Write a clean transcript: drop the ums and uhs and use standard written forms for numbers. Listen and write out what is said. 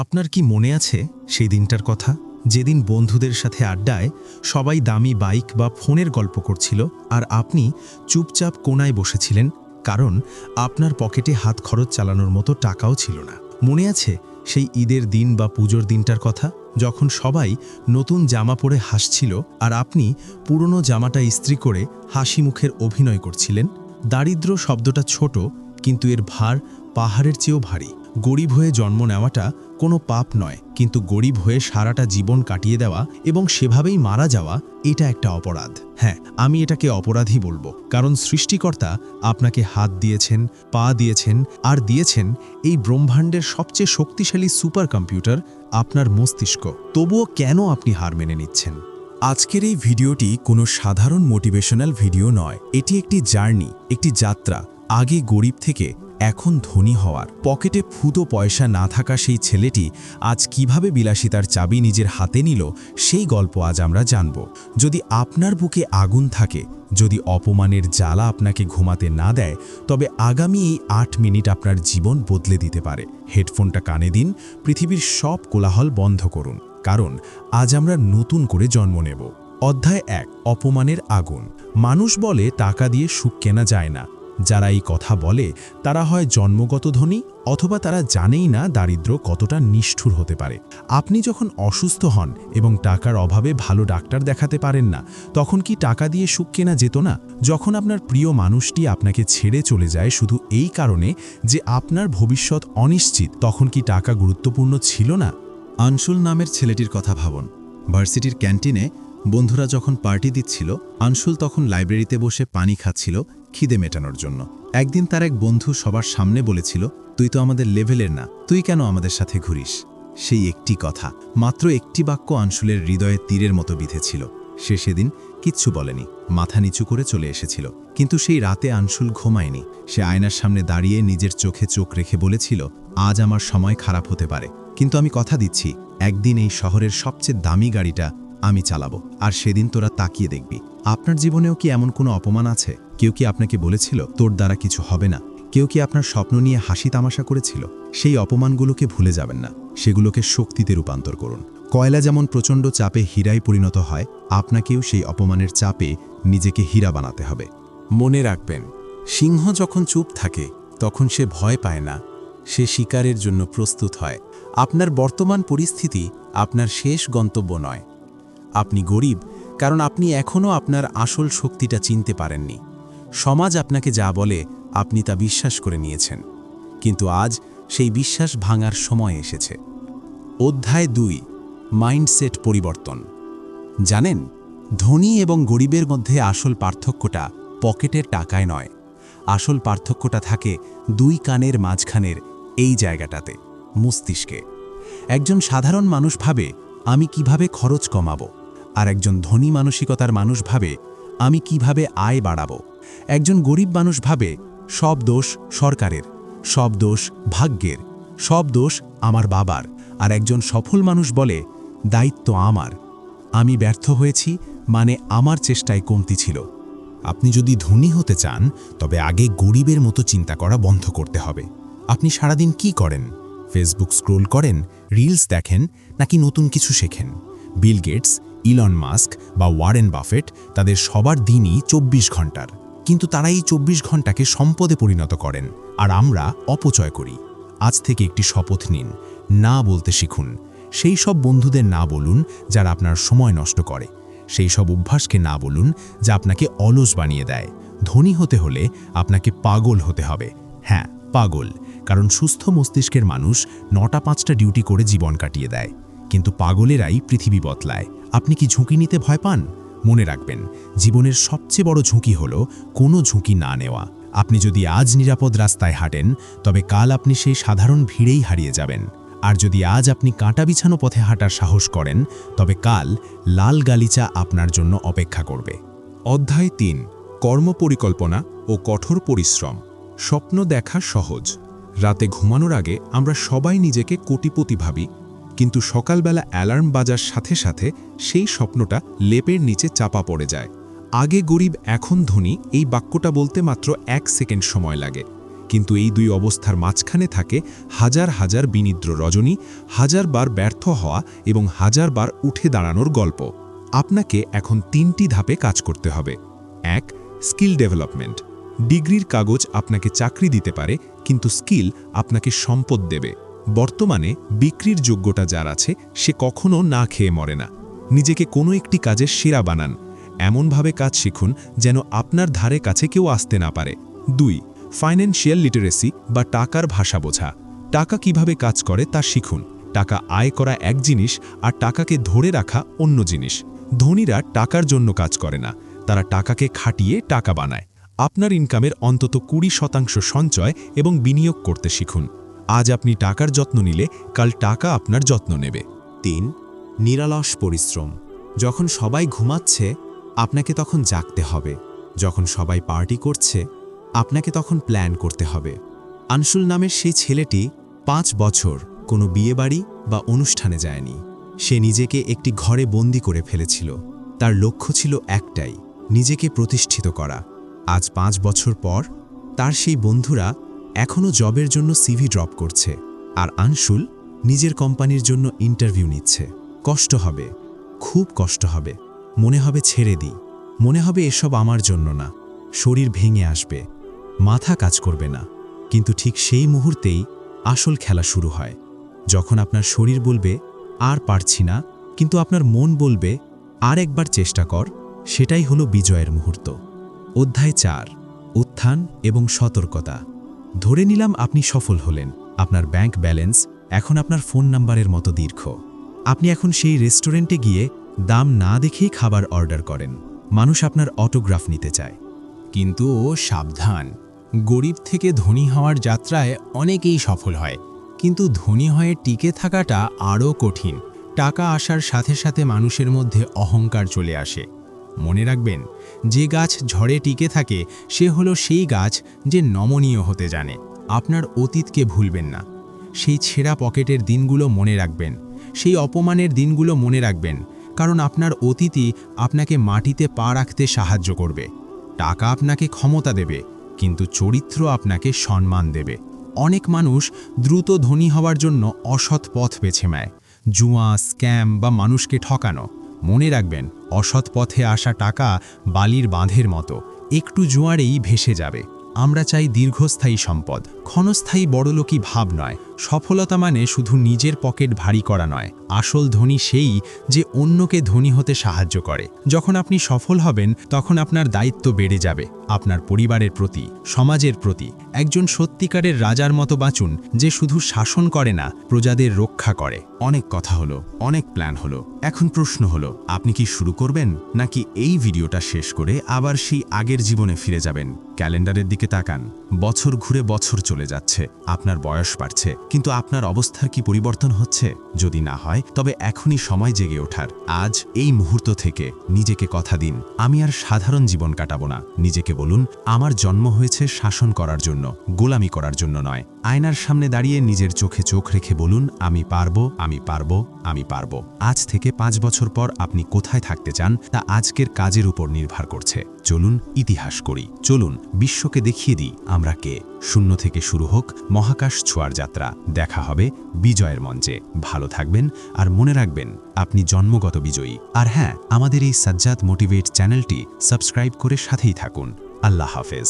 আপনার কি মনে আছে সেই দিনটার কথা, যেদিন বন্ধুদের সাথে আড্ডায় সবাই দামি বাইক বা ফোনের গল্প করছিল আর আপনি চুপচাপ কোনায় বসেছিলেন, কারণ আপনার পকেটে হাত খরচ চালানোর মতো টাকাও ছিল না? মনে আছে সেই ঈদের দিন বা পুজোর দিনটার কথা, যখন সবাই নতুন জামা পরে হাসছিল আর আপনি পুরনো জামাটা ইস্ত্রি করে হাসি মুখের অভিনয় করছিলেন? দারিদ্র্য শব্দটা ছোট, কিন্তু এর ভার পাহাড়ের চেয়েও ভারী। গরিব হয়ে জন্ম নেওয়াটা কোনো পাপ নয়, কিন্তু গরিব হয়ে সারাটা জীবন কাটিয়ে দেওয়া এবং সেভাবেই মারা যাওয়া, এটা একটা অপরাধ। হ্যাঁ, আমি এটাকে অপরাধী বলবো, কারণ সৃষ্টিকর্তা আপনাকে হাত দিয়েছেন, পা দিয়েছেন, আর দিয়েছেন এই ব্রহ্মাণ্ডের সবচেয়ে শক্তিশালী সুপার কম্পিউটার, আপনার মস্তিষ্ক। তবুও কেন আপনি হার মেনে নিচ্ছেন? আজকের এই ভিডিওটি কোনো সাধারণ মোটিভেশনাল ভিডিও নয়, এটি একটি জার্নি, একটি যাত্রা। আগে গরিব থেকে এখন ধনী হওয়ার। পকেটে ফুটো পয়সা না থাকা সেই ছেলেটি আজ কিভাবে বিলাসিতার চাবি নিজের হাতে নিল, সেই গল্প আজ আমরা জানব। যদি আপনার বুকে আগুন থাকে, যদি অপমানের জ্বালা আপনাকে ঘুমাতে না দেয়, তবে আগামী এই 8 মিনিট আপনার জীবন বদলে দিতে পারে। হেডফোনটা কানে দিন, পৃথিবীর সব কোলাহল বন্ধ করুন, কারণ আজ আমরা নতুন করে জন্ম নেব। অধ্যায় 1, অপমানের আগুন। মানুষ বলে টাকা দিয়ে সুখ কেনা যায় না। যারা এই কথা বলে তারা হয় জন্মগত ধনী, অথবা তারা জানেই না দারিদ্র্য কতটা নিষ্ঠুর হতে পারে। আপনি যখন অসুস্থ হন এবং টাকার অভাবে ভালো ডাক্তার দেখাতে পারেন না, তখন কি টাকা দিয়ে সুখ কেনা যেত না? যখন আপনার প্রিয় মানুষটি আপনাকে ছেড়ে চলে যায় শুধু এই কারণে যে আপনার ভবিষ্যৎ অনিশ্চিত, তখন কি টাকা গুরুত্বপূর্ণ ছিল না? আনশুল নামের ছেলেটির কথা ভাবুন। ভার্সিটির ক্যান্টিনে বন্ধুরা যখন পার্টি দিচ্ছিল, আনশুল তখন লাইব্রেরিতে বসে পানি খাচ্ছিল খিদে মেটানোর জন্য। একদিন তার এক বন্ধু সবার সামনে বলেছিল, তুই তো আমাদের লেভেলের না, তুই কেন আমাদের সাথে ঘুরিস? সেই একটি কথা, মাত্র একটি বাক্য আনশুলের হৃদয়ে তীরের মতো বিঁধেছিল। সে সেদিন কিচ্ছু বলেনি, মাথা নিচু করে চলে এসেছিল। কিন্তু সেই রাতে আনশুল ঘুমায়নি। সে আয়নার সামনে দাঁড়িয়ে নিজের চোখে চোখ রেখে বলেছিল, আজ আমার সময় খারাপ হতে পারে, কিন্তু আমি কথা দিচ্ছি একদিন এই শহরের সবচেয়ে দামি গাড়িটা আমি চালাবো, আর সেদিন তোরা তাকিয়ে দেখবি। আপনার জীবনেও কি এমন কোনো অপমান আছে? কেউ কি আপনাকে বলেছিল তোর দ্বারা কিছু হবে না? কেউ কি আপনার স্বপ্ন নিয়ে হাসি তামাশা করেছিল? সেই অপমানগুলোকে ভুলে যাবেন না, সেগুলোকে শক্তিতে রূপান্তর করুন। কয়লা যেমন প্রচণ্ড চাপে হীরায় পরিণত হয়, আপনাকেও সেই অপমানের চাপে নিজেকে হীরা বানাতে হবে। মনে রাখবেন, সিংহ যখন চুপ থাকে তখন সে ভয় পায় না, সে শিকারের জন্য প্রস্তুত হয়। আপনার বর্তমান পরিস্থিতি আপনার শেষ গন্তব্য নয়। আপনি গরিব কারণ আপনি এখনও আপনার আসল শক্তিটা চিনতে পারেননি। সমাজ আপনাকে যা বলে আপনি তা বিশ্বাস করে নিয়েছেন, কিন্তু আজ সেই বিশ্বাস ভাঙার সময় এসেছে। অধ্যায় 2, মাইন্ডসেট পরিবর্তন। জানেন, ধনী এবং গরিবের মধ্যে আসল পার্থক্যটা পকেটের টাকায় নয়। আসল পার্থক্যটা থাকে 2 কানের মাঝখানের এই জায়গাটাতে, মস্তিষ্কে। একজন সাধারণ মানুষ ভাবে আমি কিভাবে খরচ কমাবো, আর একজন ধনী মানসিকতার মানুষ ভাবে আমি কিভাবে আয় বাড়াবো। একজন গরিব মানুষ ভাবে সব দোষ সরকারের, সব দোষ ভাগ্যের, সব দোষ আমার বাবার। আর একজন সফল মানুষ বলে দায়িত্ব আমার, আমি ব্যর্থ হয়েছি মানে আমার চেষ্টায় কমতি ছিল। আপনি যদি ধনী হতে চান, তবে আগে গরিবের মতো চিন্তা করা বন্ধ করতে হবে। আপনি সারাদিন কি করেন? ফেসবুক স্ক্রোল করেন, রিলস দেখেন, নাকি নতুন কিছু শেখেন? বিল গেটস, ইলন মাস্ক বা ওয়ারেন বাফেট, তাদের সবার দিনই 24 ঘন্টার, কিন্তু তারা এই 24 ঘন্টাকে সম্পদে পরিণত করেন, আর আমরা অপচয় করি। আজ থেকে একটি শপথ নিন, না বলতে শিখুন। সেই সব বন্ধুদের না বলুন যারা আপনার সময় নষ্ট করে। সেই সব অভ্যাসকে না বলুন যা আপনাকে অলস বানিয়ে দেয়। ধনী হতে হলে আপনাকে পাগল হতে হবে। হ্যাঁ, পাগল, কারণ সুস্থ মস্তিষ্কের মানুষ 9টা-5টা ডিউটি করে জীবন কাটিয়ে দেয়, কিন্তু পাগলেরাই পৃথিবী বদলায়। আপনি কি ঝুঁকি নিতে ভয় পান? মনে রাখবেন, জীবনের সবচেয়ে বড় ঝুঁকি হলো কোনো ঝুঁকি না নেওয়া। আপনি যদি আজ নিরাপদ রাস্তায় হাঁটেন, তবে কাল আপনি সেই সাধারণ ভিড়েই হারিয়ে যাবেন। আর যদি আজ আপনি কাঁটা বিছানো পথে হাঁটার সাহস করেন, তবে কাল লাল গালিচা আপনার জন্য অপেক্ষা করবে। অধ্যায় 3, কর্মপরিকল্পনা ও কঠোর পরিশ্রম। স্বপ্ন দেখা সহজ। রাতে ঘুমানোর আগে আমরা সবাই নিজেকে কোটিপতি ভাবি, কিন্তু সকালবেলা অ্যালার্ম বাজার সাথে সাথে সেই স্বপ্নটা লেপের নিচে চাপা পড়ে যায়। আগে গরিব এখন ধনী, এই বাক্যটা বলতে মাত্র 1 সেকেন্ড সময় লাগে, কিন্তু এই দুই অবস্থার মাঝখানে থাকে হাজার হাজার বিনিদ্র রজনী, হাজারবার ব্যর্থ হওয়া এবং হাজারবার উঠে দাঁড়ানোর গল্প। আপনাকে এখন 3টি ধাপে কাজ করতে হবে। 1. Skill development. ডিগ্রির কাগজ আপনাকে চাকরি দিতে পারে, কিন্তু স্কিল আপনাকে সম্পদ দেবে। বর্তমানে বিক্রির যোগ্যতা যার আছে সে কখনো না খেয়ে মরে না। নিজেকে কোনো একটি কাজের সেরা বানান। এমনভাবে কাজ শিখুন যেন আপনার ধারে কাছে কেউ আসতে না পারে। 2. ফাইন্যান্সিয়াল লিটারেসি বা টাকার ভাষা বোঝা। টাকা কিভাবে কাজ করে তা শিখুন। টাকা আয় করা এক জিনিস আর টাকাকে ধরে রাখা অন্য জিনিস। ধনীরা টাকার জন্য কাজ করে না, তারা টাকাকে খাটিয়ে টাকা বানায়। আপনার ইনকামের অন্তত 20% সঞ্চয় এবং বিনিয়োগ করতে শিখুন। আজ আপনি টাকার যত্ন নিলে কাল টাকা আপনার যত্ন নেবে। 3. নিরলস পরিশ্রম। যখন সবাই ঘুমাচ্ছে আপনাকে তখন জাগতে হবে, যখন সবাই পার্টি করছে আপনাকে তখন প্ল্যান করতে হবে। আনশুল নামের সেই ছেলেটি 5 বছর কোনো বিয়েবাড়ি বা অনুষ্ঠানে যায়নি। সে নিজেকে একটি ঘরে বন্দি করে ফেলেছিল। তার লক্ষ্য ছিল একটাই, নিজেকে প্রতিষ্ঠিত করা। আজ 5 বছর পর তার সেই বন্ধুরা এখনও জবের জন্য সিভি ড্রপ করছে, আর আনশুল নিজের কোম্পানির জন্য ইন্টারভিউ নিচ্ছে। কষ্ট হবে, খুব কষ্ট হবে, মনে হবে ছেড়ে দিই, মনে হবে এসব আমার জন্য না, শরীর ভেঙে আসবে, মাথা কাজ করবে না। কিন্তু ঠিক সেই মুহূর্তেই আসল খেলা শুরু হয়, যখন আপনার শরীর বলবে আর পারছি না, কিন্তু আপনার মন বলবে আর একবার চেষ্টা কর। সেটাই হলো বিজয়ের মুহূর্ত। অধ্যায় 4, উত্থান এবং সতর্কতা। ধরে নিলাম আপনি সফল হলেন, আপনার ব্যাংক ব্যালেন্স এখন আপনার ফোন নাম্বারের মতো দীর্ঘ। আপনি এখন সেই রেস্টুরেন্টে গিয়ে দাম না দেখেই খাবার অর্ডার করেন। মানুষ আপনার অটোগ্রাফ নিতে চায়। কিন্তু সাবধান, গরিব থেকে ধনী হওয়ার যাত্রায় অনেকেই সফল হয়, কিন্তু ধনী হয়ে টিকে থাকাটা আরও কঠিন। টাকা আসার সাথে সাথে মানুষের মধ্যে অহংকার চলে আসে। মনে রাখবেন, যে গাছ ঝড়ে টিকে থাকে সে হলো সেই গাছ যে নমনীয় হতে জানে। আপনার অতীতকে ভুলবেন না, সেই ছেঁড়া পকেটের দিনগুলো মনে রাখবেন, সেই অপমানের দিনগুলো মনে রাখবেন, কারণ আপনার অতীতই আপনাকে মাটিতে পা রাখতে সাহায্য করবে। টাকা আপনাকে ক্ষমতা দেবে, কিন্তু চরিত্র আপনাকে সম্মান দেবে। অনেক মানুষ দ্রুত ধনী হওয়ার জন্য অসৎ পথ বেছে নেয়, জুয়া, স্ক্যাম বা মানুষকে ঠকানো। মনে রাখবেন, অসৎ পথে আসা টাকা বালির বাঁধের মতো, একটু জোয়ারেই ভেসে যাবে। আমরা চাই দীর্ঘস্থায়ী সম্পদ, ক্ষণস্থায়ী বড়লোকি ভাব নয়। সফলতা মানে শুধু নিজের পকেট ভারী করা নয়। আসল ধনী সেই যে অন্যকে ধনী হতে সাহায্য করে। যখন আপনি সফল হবেন তখন আপনার দায়িত্ব বেড়ে যাবে, আপনার পরিবারের প্রতি, সমাজের প্রতি। একজন সত্যিকারের রাজার মতো বাঁচুন, যে শুধু শাসন করে না, প্রজাদের রক্ষা করে। অনেক কথা হলো, অনেক প্ল্যান হলো। এখন প্রশ্ন হলো, আপনি কি শুরু করবেন, নাকি এই ভিডিওটা শেষ করে আবার সেই আগের জীবনে ফিরে যাবেন? ক্যালেন্ডারের দিকে তাকান, বছর ঘুরে বছর চলে যাচ্ছে, আপনার বয়স বাড়ছে, কিন্তু আপনার অবস্থার কি পরিবর্তন হচ্ছে? যদি না হয় তবে এখনই সময় জেগে ওঠার। আজ এই মুহূর্ত থেকে নিজেকে কথা দিন, আমি আর সাধারণ জীবন কাটাবো না। নিজেকে বলুন, আমার জন্ম হয়েছে শাসন করার জন্য, গোলামি করার জন্য নয়। আয়নার সামনে দাঁড়িয়ে নিজের চোখে চোখ রেখে বলুন, আমি পারবো, আমি পারবো, আমি পারবো। আজ থেকে 5 বছর পর আপনি কোথায় থাকতে চান তা আজকের কাজের উপর নির্ভর করছে। চলুন ইতিহাস করি, চলুন বিশ্বকে দেখিয়ে দিই আমরা কে। শূন্য থেকে শুরু হোক মহাকাশ ছোঁয়ার যাত্রা। দেখা হবে বিজয়ের মঞ্চে। ভালো থাকবেন আর মনে রাখবেন, আপনি জন্মগত বিজয়ী। আর হ্যাঁ, আমাদের এই সাজ্জাদ মোটিভেট চ্যানেলটি সাবস্ক্রাইব করে সাথেই থাকুন। আল্লাহ হাফেজ।